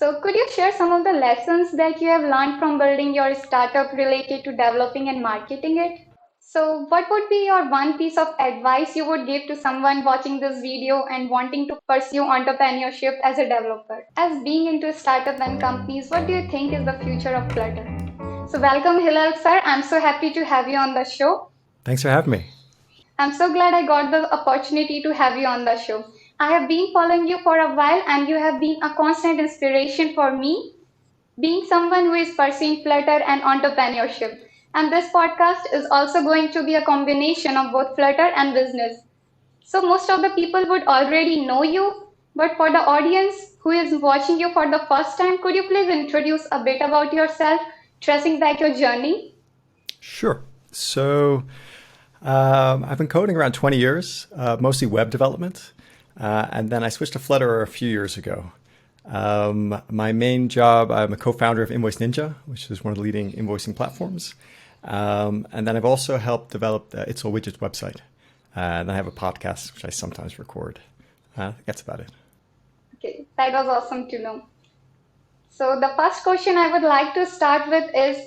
So could you share some of the lessons that you have learned from building your startup related to developing and marketing it? So what would be your one piece of advice you would give to someone watching this video and wanting to pursue entrepreneurship as a developer? As being into startup and companies, what do you think is the future of Flutter? So welcome Hillel sir. I'm so happy to have you on the show. Thanks for having me. I'm so glad I got the opportunity to have you on the show. I have been following you for a while and you have been a constant inspiration for me, being someone who is pursuing Flutter and entrepreneurship. And this podcast is also going to be a combination of both Flutter and business. So most of the people would already know you, but for the audience who is watching you for the first time, could you please introduce a bit about yourself, tracing back your journey? Sure. So I've been coding around 20 years, mostly web development. And then I switched to Flutter a few years ago. My main job, I'm a co-founder of Invoice Ninja, which is one of the leading invoicing platforms. And then I've also helped develop the ItsWidgets website. And I have a podcast, which I sometimes record. That's about it. Okay, that was awesome to know. So the first question I would like to start with is,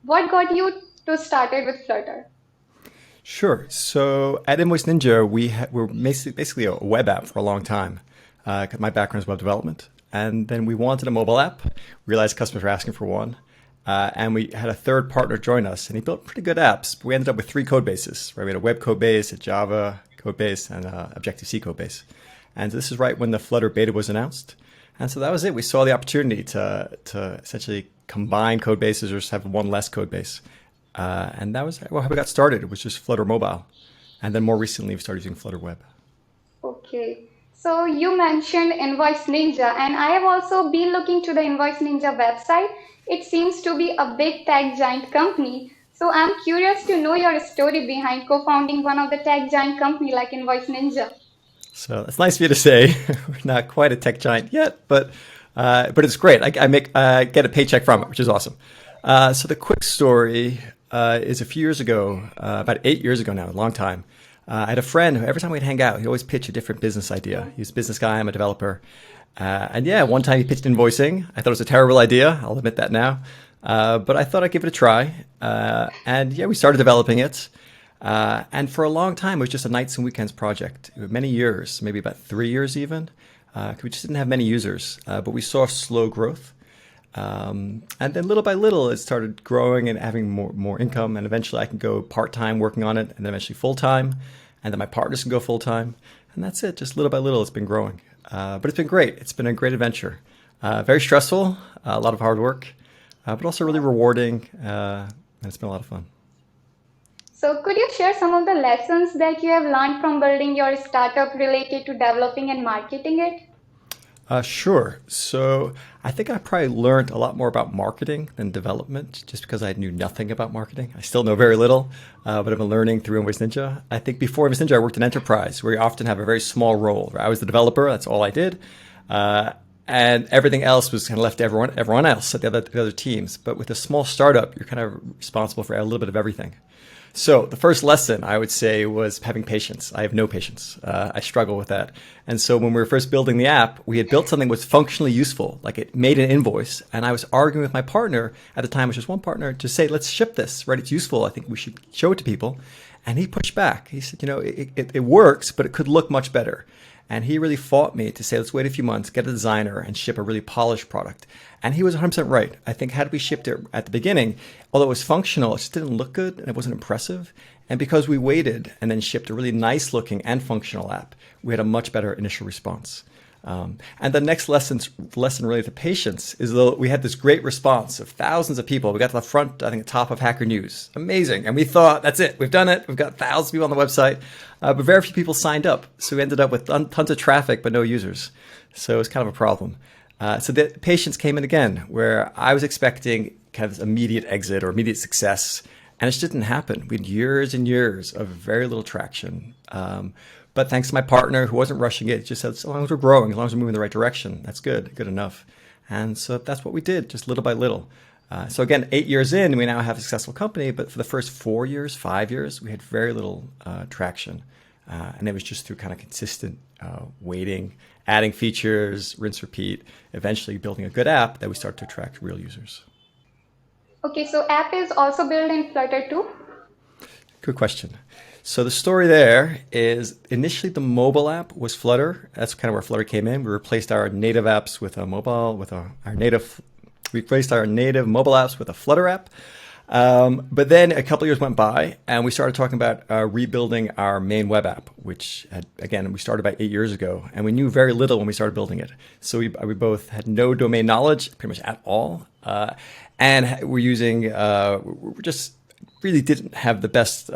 what got you to started with Flutter? Sure. So at Invoice Ninja, we're basically a web app for a long time. 'Cause my background is web development. And then we wanted a mobile app, realized customers were asking for one. And we had a third partner join us, and he built pretty good apps. But we ended up with three code bases, right? We had a web code base, a Java code base, and an Objective-C code base. And this is right when the Flutter beta was announced. And so that was it. We saw the opportunity to essentially combine code bases or just have one less code base. And that was how we got started. It was just Flutter Mobile. And then more recently, we started using Flutter Web. Okay. So you mentioned Invoice Ninja, and I have also been looking to the Invoice Ninja website. It seems to be a big tech giant company. So I'm curious to know your story behind co-founding one of the tech giant company like Invoice Ninja. So it's nice of you to say. We're not quite a tech giant yet, but it's great. I get a paycheck from it, which is awesome. So the quick story is a few years ago, about 8 years ago now, a long time. I had a friend who every time we'd hang out, he'd always pitch a different business idea. He's a business guy, I'm a developer. And yeah, one time he pitched invoicing. I thought it was a terrible idea. I'll admit that now. But I thought I'd give it a try. And yeah, we started developing it. And for a long time, it was just a nights and weekends project. Many years, maybe about 3 years even. We just didn't have many users. But we saw slow growth. And then little by little, it started growing and having more income. And eventually I can go part-time working on it, and then eventually full-time. And then my partners can go full-time. And that's it. Just little by little, it's been growing. But it's been great. It's been a great adventure. Very stressful, a lot of hard work, but also really rewarding. And it's been a lot of fun. So could you share some of the lessons that you have learned from building your startup related to developing and marketing it? Sure. So I think I probably learned a lot more about marketing than development just because I knew nothing about marketing. I still know very little, but I've been learning through Invoice Ninja. I think before Invoice Ninja, I worked in enterprise where you often have a very small role. I was the developer. That's all I did. And everything else was kind of left to everyone else at the other teams. But with a small startup, you're kind of responsible for a little bit of everything. So the first lesson I would say was having patience. I have no patience. I struggle with that. And so when we were first building the app, we had built something that was functionally useful, like it made an invoice. And I was arguing with my partner at the time, which was one partner, to say, let's ship this, right? It's useful. I think we should show it to people. And he pushed back. He said, it works, but it could look much better. And he really fought me to say, let's wait a few months, get a designer, and ship a really polished product. And he was 100% right. I think had we shipped it at the beginning, although it was functional, it just didn't look good and it wasn't impressive. And because we waited and then shipped a really nice looking and functional app, we had a much better initial response. And the next lesson related to patience is that we had this great response of thousands of people. We got to the front, I think, top of Hacker News. Amazing. And we thought, that's it. We've done it. We've got thousands of people on the website. But very few people signed up. So we ended up with tons of traffic, but no users. So it was kind of a problem. So the patience came in again, where I was expecting kind of this immediate exit or immediate success. And it just didn't happen. We had years and years of very little traction. But thanks to my partner who wasn't rushing it, just said, as long as we're growing, as long as we're moving in the right direction, that's good enough. And so that's what we did, just little by little. So again, 8 years in, we now have a successful company, but for the first 4 years, 5 years, we had very little traction. And it was just through kind of consistent waiting, adding features, rinse, repeat, eventually building a good app that we start to attract real users. Okay, so app is also built in Flutter too? Good question. So the story there is initially the mobile app was Flutter. That's kind of where Flutter came in. We replaced our native apps with a mobile, we replaced our native mobile apps with a Flutter app. But then a couple of years went by and we started talking about rebuilding our main web app, which again, we started about 8 years ago and we knew very little when we started building it. So we both had no domain knowledge pretty much at all. And we're using, we're just really didn't have the best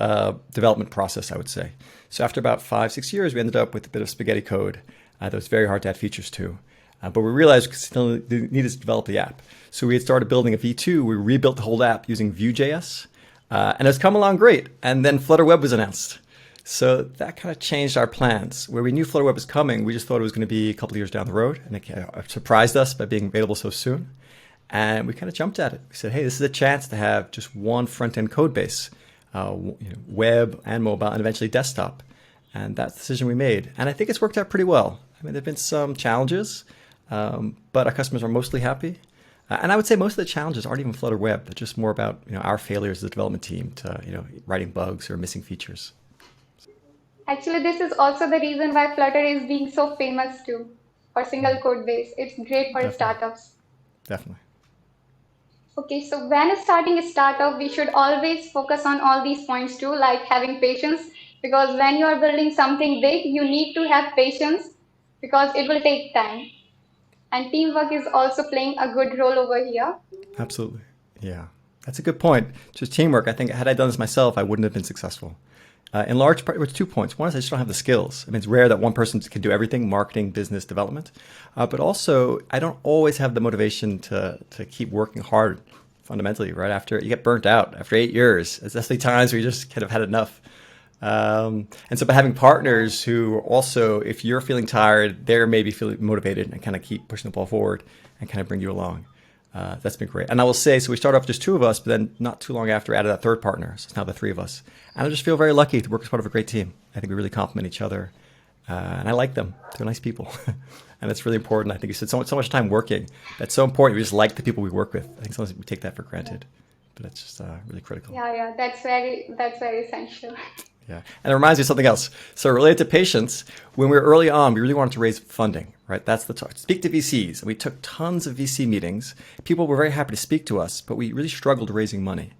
development process, I would say. So after about 5-6 years, we ended up with a bit of spaghetti code that was very hard to add features to. But we realized we still needed to develop the app. So we had started building a V2. We rebuilt the whole app using Vue.js. And it's come along great. And then Flutter Web was announced. So that kind of changed our plans. Where we knew Flutter Web was coming, we just thought it was going to be a couple of years down the road. And it surprised us by being available so soon. And we kind of jumped at it. We said, hey, this is a chance to have just one front-end code base, web and mobile, and eventually desktop. And that's the decision we made. And I think it's worked out pretty well. I mean, there have been some challenges, but our customers are mostly happy. And I would say most of the challenges aren't even Flutter Web. They're just more about our failures as a development team to writing bugs or missing features. Actually, this is also the reason why Flutter is being so famous too, for single code base. It's great for startups. Definitely. Okay, so when starting a startup, we should always focus on all these points too, like having patience, because when you are building something big, you need to have patience because it will take time. And teamwork is also playing a good role over here. Absolutely. Yeah, that's a good point. Just teamwork. I think had I done this myself, I wouldn't have been successful. In large part, it's 2 points. One is I just don't have the skills. I mean, it's rare that one person can do everything, marketing, business, development. But also, I don't always have the motivation to keep working hard fundamentally, right? After you get burnt out after 8 years, there's definitely times where you just kind of had enough. And so by having partners who also, if you're feeling tired, they're maybe feeling motivated and kind of keep pushing the ball forward and kind of bring you along. That's been great. And I will say, so we started off just 2 of us, but then not too long after added a third partner. So it's now the 3 of us. And I just feel very lucky to work as part of a great team. I think we really complement each other. And I like them. They're nice people. And that's really important. I think you said so much time working. That's so important. We just like the people we work with. I think sometimes we take that for granted, but it's just really critical. Yeah, that's very essential. Yeah. And it reminds me of something else. So related to patience, when we were early on, we really wanted to raise funding, right? That's the talk. Speak to VCs. And we took tons of VC meetings. People were very happy to speak to us, but we really struggled raising money.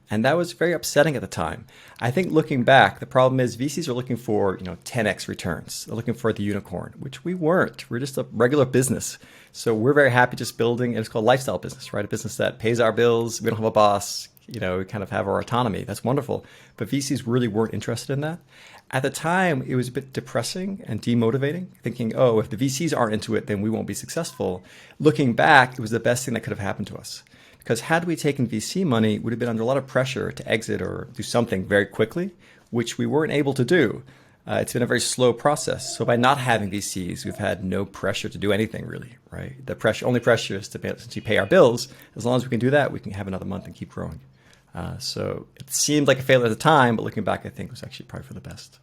And that was very upsetting at the time. I think looking back, the problem is VCs are looking for 10x returns. They're looking for the unicorn, which we weren't. We're just a regular business. So we're very happy just building, and it's called a lifestyle business, right? A business that pays our bills. We don't have a boss. We kind of have our autonomy. That's wonderful. But VCs really weren't interested in that. At the time, it was a bit depressing and demotivating, thinking, oh, if the VCs aren't into it, then we won't be successful. Looking back, it was the best thing that could have happened to us. Because had we taken VC money, we would have been under a lot of pressure to exit or do something very quickly, which we weren't able to do. It's been a very slow process. So by not having VCs, we've had no pressure to do anything really, right? The only pressure is to pay our bills. As long as we can do that, we can have another month and keep growing. So it seemed like a failure at the time, but looking back, I think it was actually probably for the best.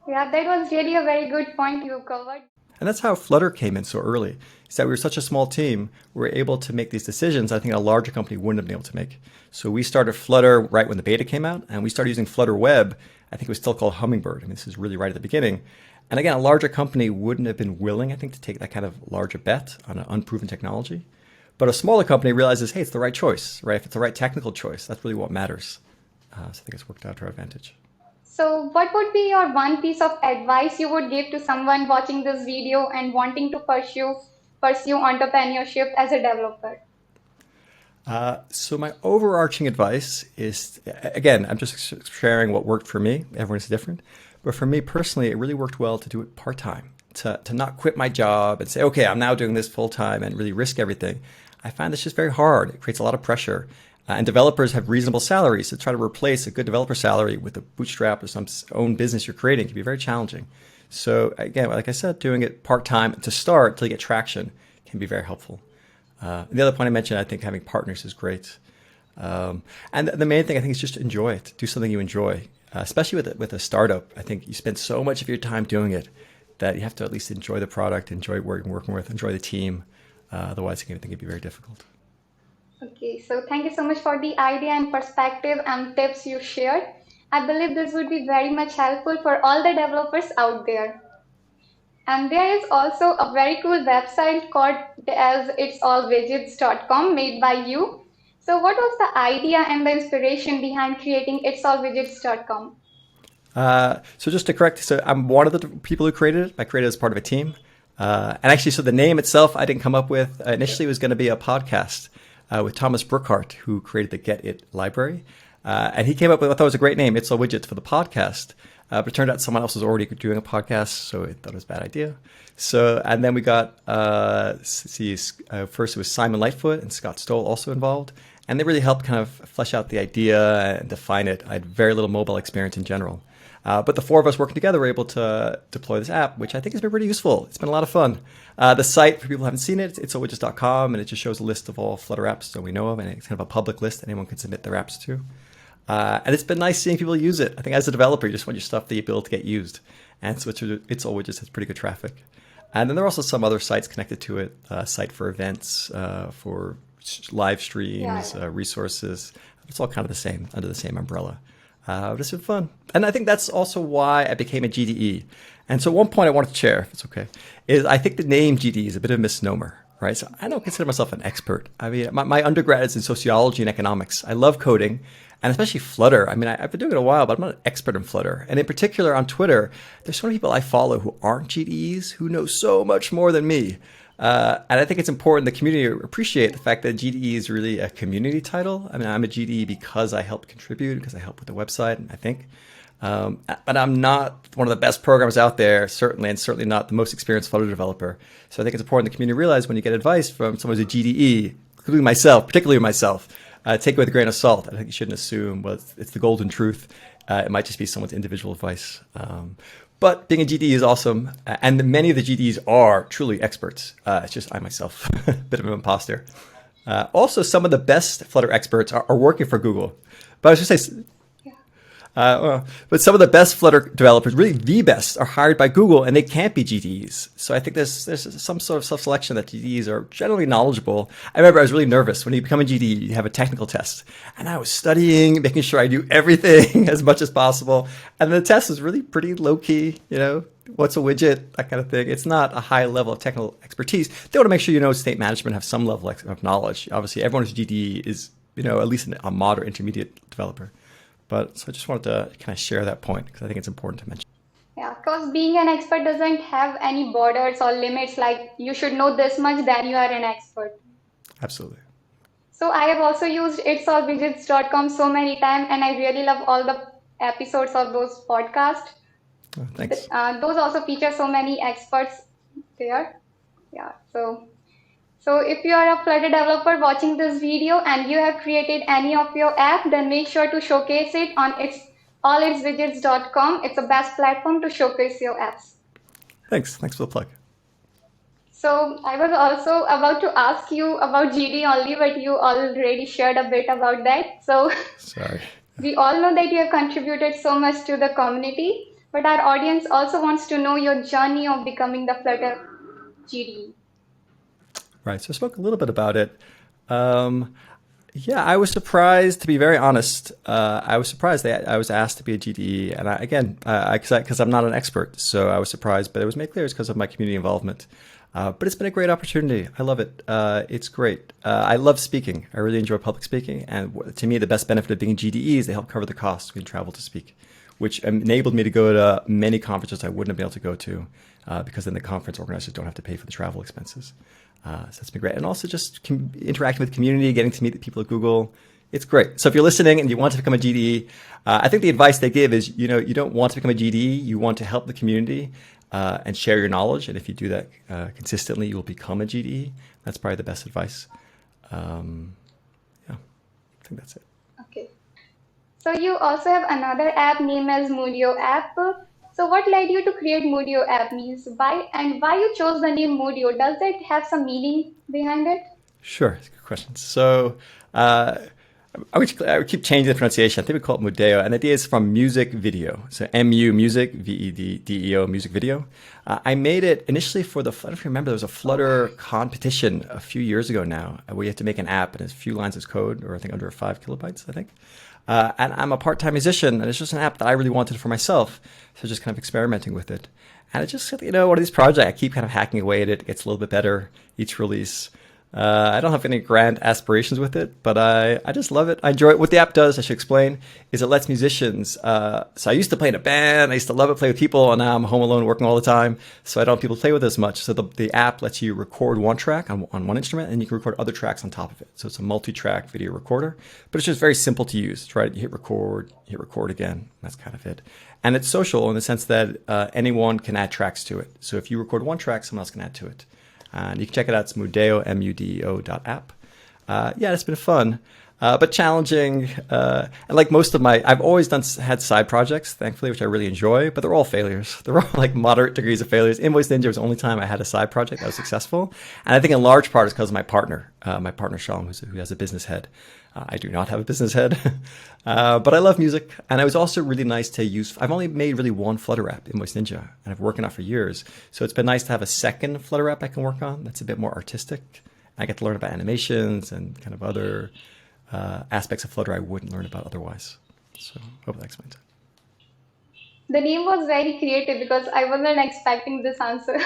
Yeah, that was really a very good point you covered. And that's how Flutter came in so early. Is that we were such a small team, we were able to make these decisions I think a larger company wouldn't have been able to make. So we started Flutter right when the beta came out, and we started using Flutter Web. I think it was still called Hummingbird. I mean, this is really right at the beginning. And again, a larger company wouldn't have been willing, I think, to take that kind of larger bet on an unproven technology. But a smaller company realizes, hey, it's the right choice, right? If it's the right technical choice, that's really what matters. So I think it's worked out to our advantage. So what would be your one piece of advice you would give to someone watching this video and wanting to pursue entrepreneurship as a developer? So my overarching advice is, again, I'm just sharing what worked for me. Everyone's different. But for me personally, it really worked well to do it part-time, to not quit my job and say, okay, I'm now doing this full-time and really risk everything. I find this just very hard. It creates a lot of pressure. And developers have reasonable salaries. So try to replace a good developer salary with a bootstrap or some own business you're creating can be very challenging. So again, like I said, doing it part-time to start till you get traction can be very helpful. The other point I mentioned, I think having partners is great. And the main thing I think is just enjoy it. Do something you enjoy. especially with a startup. I think you spend so much of your time doing it that you have to at least enjoy the product, enjoy working with, enjoy the team. Otherwise, I think it'd be very difficult. Okay, so thank you so much for the idea and perspective and tips you shared. I believe this would be very much helpful for all the developers out there. And there is also a very cool website called as itsallwidgets.com made by you. So what was the idea and the inspiration behind creating itsallwidgets.com? So just to correct, so I'm one of the people who created it. I created it as part of a team. And actually, so the name itself, I didn't come up with. Initially, it was going to be a podcast with Thomas Brookhart, who created the Get It library. And he came up with, I thought it was a great name, It's All Widgets for the podcast. But it turned out someone else was already doing a podcast, so I thought it was a bad idea. So, and then we got, first it was Simon Lightfoot and Scott Stoll also involved. And they really helped kind of flesh out the idea and define it. I had very little mobile experience in general. But the four of us working together were able to deploy this app, which I think has been pretty useful. It's been a lot of fun. The site, for people who haven't seen it, it's itsallwidgets.com, and it just shows a list of all Flutter apps that we know of, and it's kind of a public list anyone can submit their apps to. And it's been nice seeing people use it. I think as a developer, you just want your stuff that you build to get used. And so It's All Widgets has pretty good traffic. And then there are also some other sites connected to it, a site for events, for live streams, resources. It's all kind of the same, under the same umbrella. But it's been fun. And I think that's also why I became a GDE. And so one point I wanted to share, if it's okay, is I think the name GDE is a bit of a misnomer, right? So I don't consider myself an expert. I mean, my undergrad is in sociology and economics. I love coding, and especially Flutter. I mean, I've been doing it a while, but I'm not an expert in Flutter. And in particular on Twitter, there's so many people I follow who aren't GDEs who know so much more than me. And I think it's important the community appreciate the fact that GDE is really a community title. I mean, I'm a GDE because I helped contribute, because I helped with the website, I think. But I'm not one of the best programmers out there, certainly, and certainly not the most experienced Flutter developer. So I think it's important the community realize when you get advice from someone who's a GDE, including myself, particularly myself, take it with a grain of salt. I think you shouldn't assume, well, it's the golden truth. It might just be someone's individual advice. But being a GDE is awesome, and many of the GDEs are truly experts. It's just I myself, a bit of an imposter. Also, some of the best Flutter experts are working for Google. But I was just say, but some of the best Flutter developers, really the best, are hired by Google, and they can't be GDEs. So I think there's some sort of self-selection that GDEs are generally knowledgeable. I remember I was really nervous when you become a GDE. You have a technical test, and I was studying, making sure I do everything as much as possible. And the test is really pretty low key. You know, what's a widget, that kind of thing. It's not a high level of technical expertise. They want to make sure you know state management, have some level of knowledge. Obviously, everyone who's GDE is at least a mod or intermediate developer. But so I just wanted to kind of share that point because I think it's important to mention. Yeah, because being an expert doesn't have any borders or limits, like you should know this much, then you are an expert. Absolutely. So I have also used itsallwidgets.com so many times, and I really love all the episodes of those podcasts. Oh, thanks. Those also feature so many experts there. Yeah, so if you are a Flutter developer watching this video and you have created any of your app, then make sure to showcase it on allitswidgets.com. It's the best platform to showcase your apps. Thanks for the plug. So I was also about to ask you about GD only, but you already shared a bit about that. So sorry. We all know that you have contributed so much to the community, but our audience also wants to know your journey of becoming the Flutter GD. Right. So I spoke a little bit about it. Yeah, I was surprised, to be very honest. I was surprised that I was asked to be a GDE. And because I'm not an expert, so I was surprised, but it was made clear it's because of my community involvement. But it's been a great opportunity. I love it. It's great. I love speaking. I really enjoy public speaking. And to me, the best benefit of being a GDE is they help cover the costs when you travel to speak, which enabled me to go to many conferences I wouldn't have been able to go to because then the conference organizers don't have to pay for the travel expenses. So that's been great. And also just interacting with the community, getting to meet the people at Google. It's great. So if you're listening and you want to become a GDE, I think the advice they give is, you don't want to become a GDE. You want to help the community and share your knowledge. And if you do that consistently, you will become a GDE. That's probably the best advice. Yeah, I think that's it. Okay. So you also have another app named as Mudeo app. So what led you to create Mudeo app? Means why you chose the name Mudeo? Does it have some meaning behind it? Sure, it's a good question. So I would keep changing the pronunciation. I think we call it Mudeo. And the idea is from music video. So MU music, VEDEO music video. I made it initially for I don't know if you remember, there was a Flutter competition a few years ago now where you have to make an app and it's a few lines of code, or I think under 5 kilobytes, I think. And I'm a part-time musician, and it's just an app that I really wanted for myself. So just kind of experimenting with it. And it's just, one of these projects, I keep kind of hacking away at it. It gets a little bit better each release. I don't have any grand aspirations with it, but I just love it. I enjoy it. What the app does, I should explain, is it lets musicians. So I used to play in a band. I used to love it, play with people, and now I'm home alone working all the time. So I don't have people to play with as much. So the app lets you record one track on one instrument, and you can record other tracks on top of it. So it's a multi-track video recorder, but it's just very simple to use. It's right. You hit record again. That's kind of it. And it's social in the sense that anyone can add tracks to it. So if you record one track, someone else can add to it. And you can check it out. It's Mudeo, Mudeo.app. Yeah, it's been fun, but challenging. And like most of I've always had side projects, thankfully, which I really enjoy, but they're all failures. They're all like moderate degrees of failures. Invoice Ninja was the only time I had a side project that was successful. And I think in large part it's because of my partner, Sean, who has a business head. I do not have a business head, but I love music. And it was also really nice to use. I've only made really one Flutter app, Invoice Ninja, and I've worked on it for years. So it's been nice to have a second Flutter app I can work on that's a bit more artistic. I get to learn about animations and kind of other aspects of Flutter I wouldn't learn about otherwise. So I hope that explains it. The name was very creative because I wasn't expecting this answer.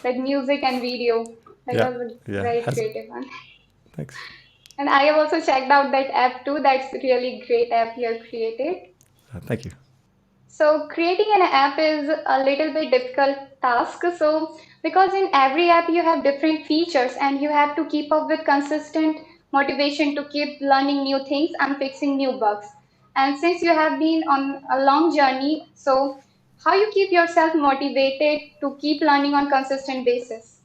Like music and video. That was a very creative one. Thanks. And I have also checked out that Ep2. That's a really great app you have created. Thank you. So creating an app is a little bit difficult task. So because in every app you have different features and you have to keep up with consistent motivation to keep learning new things and fixing new bugs. And since you have been on a long journey, so how you keep yourself motivated to keep learning on consistent basis?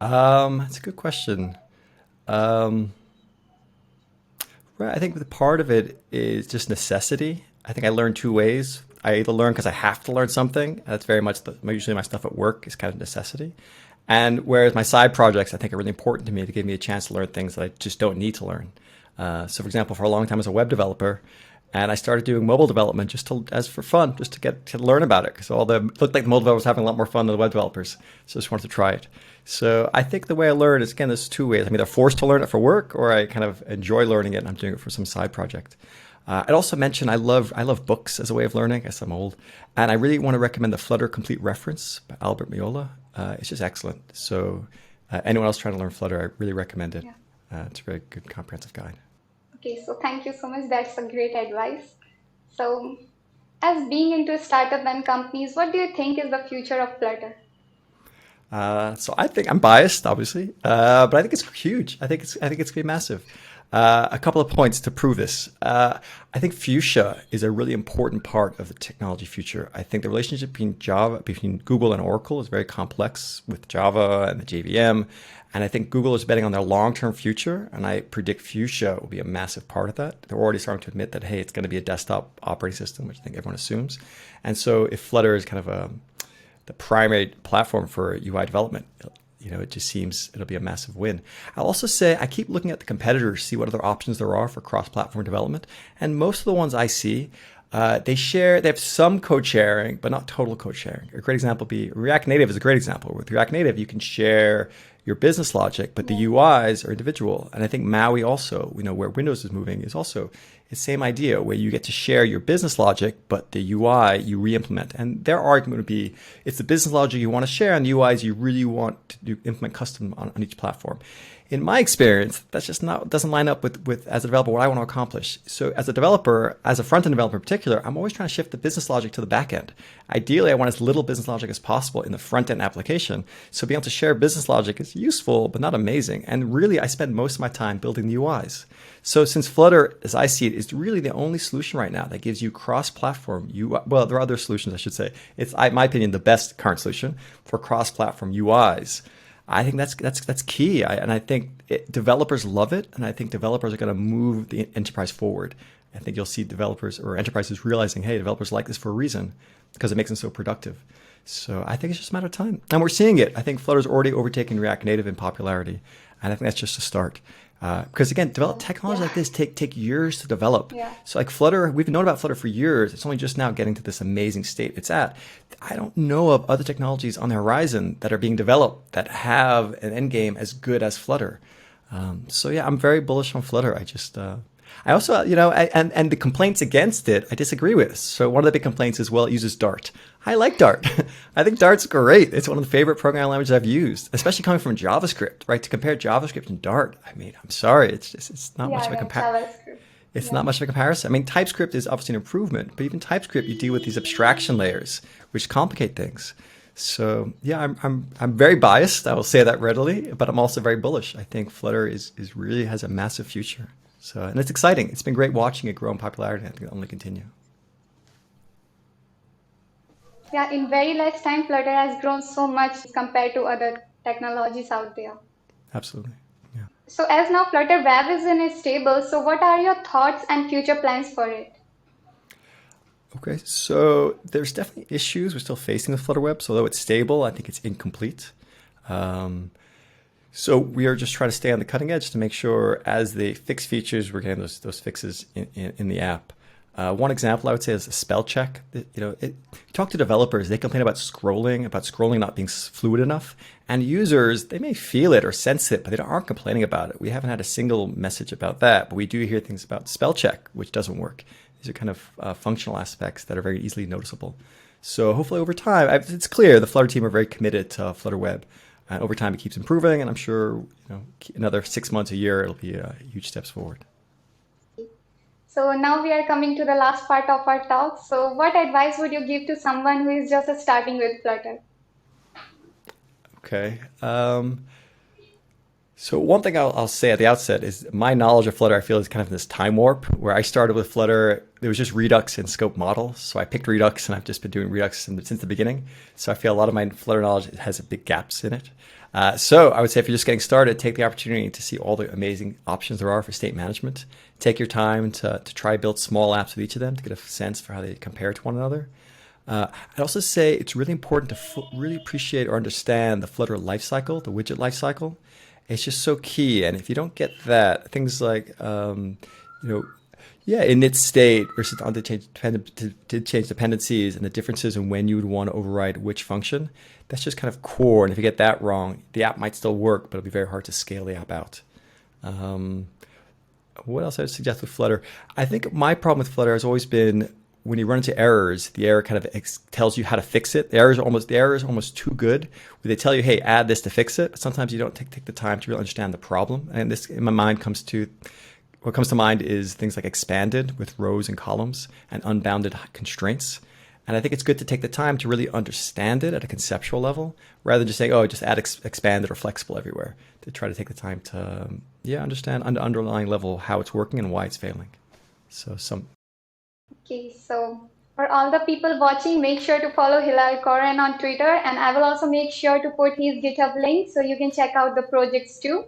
That's a good question. Right, I think the part of it is just necessity. I think I learn two ways. I either learn because I have to learn something. That's very much usually my stuff at work is kind of necessity. And whereas my side projects, I think are really important to me to give me a chance to learn things that I just don't need to learn. So for example, for a long time I was a web developer, and I started doing mobile development as for fun, just to get to learn about it. Because it looked like the mobile developers were having a lot more fun than the web developers. So I just wanted to try it. So I think the way I learn is, again, there's two ways. I'm either forced to learn it for work, or I kind of enjoy learning it and I'm doing it for some side project. I'd also mention I love books as a way of learning. I guess I'm old. And I really want to recommend the Flutter Complete Reference by Albert Miola. It's just excellent. So anyone else trying to learn Flutter, I really recommend it. Yeah. It's a very good comprehensive guide. Okay, so thank you so much. That's a great advice. So as being into startup and companies, what do you think is the future of Flutter? So I think I'm biased, obviously, but I think it's huge. I think it's going to be massive. A couple of points to prove this. I think Fuchsia is a really important part of the technology future. I think the relationship between Google and Oracle is very complex with Java and the JVM. And I think Google is betting on their long-term future. And I predict Fuchsia will be a massive part of that. They're already starting to admit that, hey, it's going to be a desktop operating system, which I think everyone assumes. And so if Flutter is kind of the primary platform for UI development, it just seems it'll be a massive win. I'll also say I keep looking at the competitors, see what other options there are for cross-platform development. And most of the ones I see, they have some code sharing, but not total code sharing. A great example would be React Native is a great example. With React Native, you can share your business logic, but the UIs are individual. And I think Maui also, where Windows is moving, is also the same idea where you get to share your business logic, but the UI you re-implement. And their argument would be, it's the business logic you want to share and the UIs you really want to implement custom on each platform. In my experience, that's just doesn't line up with as a developer what I want to accomplish. So as a developer, as a front-end developer in particular, I'm always trying to shift the business logic to the back end. Ideally, I want as little business logic as possible in the front-end application. So being able to share business logic is useful, but not amazing. And really, I spend most of my time building the UIs. So since Flutter, as I see it, is really the only solution right now that gives you cross-platform UI. Well, there are other solutions, I should say. It's, in my opinion, the best current solution for cross-platform UIs. I think that's key. I think developers love it, and I think developers are going to move the enterprise forward. I think you'll see developers or enterprises realizing, hey, developers like this for a reason because it makes them so productive. So I think it's just a matter of time. And we're seeing it. I think Flutter's already overtaken React Native in popularity, and I think that's just a start. Because again, develop technology like this take years to develop. Yeah. So like Flutter, we've known about Flutter for years. It's only just now getting to this amazing state it's at. I don't know of other technologies on the horizon that are being developed that have an end game as good as Flutter. So yeah, I'm very bullish on Flutter. I also, and the complaints against it, I disagree with. So one of the big complaints is, well, it uses Dart. I like Dart. I think Dart's great. It's one of the favorite programming languages I've used, especially coming from JavaScript, right? To compare JavaScript and Dart, I mean, I'm sorry, it's not much of a comparison. It's not much of a comparison. I mean, TypeScript is obviously an improvement, but even TypeScript, you deal with these abstraction layers, which complicate things. So yeah, I'm very biased. I will say that readily, but I'm also very bullish. I think Flutter is really has a massive future. So, and it's exciting. It's been great watching it grow in popularity. I think it'll only continue. Yeah, in very less time, Flutter has grown so much compared to other technologies out there. Absolutely. Yeah. So as now Flutter Web is in its stable, so what are your thoughts and future plans for it? Okay, so there's definitely issues we're still facing with Flutter Web. So although it's stable, I think it's incomplete. So we are just trying to stay on the cutting edge to make sure as they fix features, we're getting those fixes in the app. One example I would say is a spell check. Talk to developers, they complain about scrolling not being fluid enough. And users, they may feel it or sense it, but they aren't complaining about it. We haven't had a single message about that, but we do hear things about spell check, which doesn't work. These are kind of functional aspects that are very easily noticeable. So hopefully over time, it's clear the Flutter team are very committed to Flutter Web. And over time, it keeps improving, and I'm sure another 6 months, a year, it'll be huge steps forward. So now we are coming to the last part of our talk. So what advice would you give to someone who is just starting with Flutter? Okay. So one thing I'll say at the outset is my knowledge of Flutter, I feel, is kind of in this time warp where I started with Flutter. There was just Redux and scope model. So I picked Redux and I've just been doing Redux since the beginning. So I feel a lot of my Flutter knowledge has big gaps in it. So I would say if you're just getting started, take the opportunity to see all the amazing options there are for state management. Take your time to try build small apps with each of them to get a sense for how they compare to one another. I'd also say it's really important to really appreciate or understand the Flutter lifecycle, the widget lifecycle. It's just so key. And if you don't get that, things like, in its state versus to change dependencies and the differences in when you would want to override which function, that's just kind of core. And if you get that wrong, the app might still work, but it'll be very hard to scale the app out. What else I would suggest with Flutter? I think my problem with Flutter has always been when you run into errors, the error kind of tells you how to fix it. The error is almost too good. They tell you, hey, add this to fix it. But sometimes you don't take the time to really understand the problem. And this, in my mind, what comes to mind is things like expanded with rows and columns and unbounded constraints. And I think it's good to take the time to really understand it at a conceptual level, rather than just saying, oh, just add expanded or flexible everywhere. To try to take the time to understand on the underlying level how it's working and why it's failing. Okay, so for all the people watching, make sure to follow Hillel Coren on Twitter, and I will also make sure to put his GitHub link so you can check out the projects too.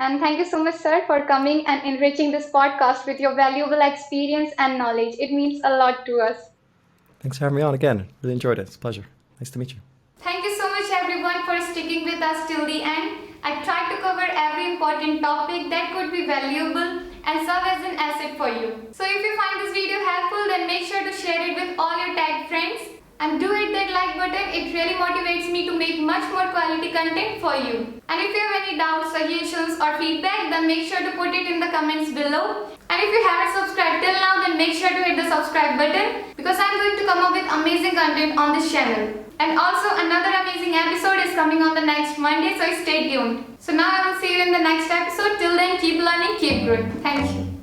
And thank you so much, sir, for coming and enriching this podcast with your valuable experience and knowledge. It means a lot to us. Thanks for having me on again. Really enjoyed it. It's a pleasure. Nice to meet you. Thank you so much, everyone, for sticking with us till the end. I tried to cover every important topic that could be valuable and serve as an asset for you. So if you find this video helpful, then make sure to share it with all your tag friends. And do hit that like button, it really motivates me to make much more quality content for you. And if you have any doubts, suggestions or feedback, then make sure to put it in the comments below. And if you haven't subscribed till now, then make sure to hit the subscribe button because I'm going to come up with amazing content on this channel. And also another amazing episode is coming on the next Monday, so stay tuned. So now I will see you in the next episode. Till then, keep learning, keep growing. Thank you.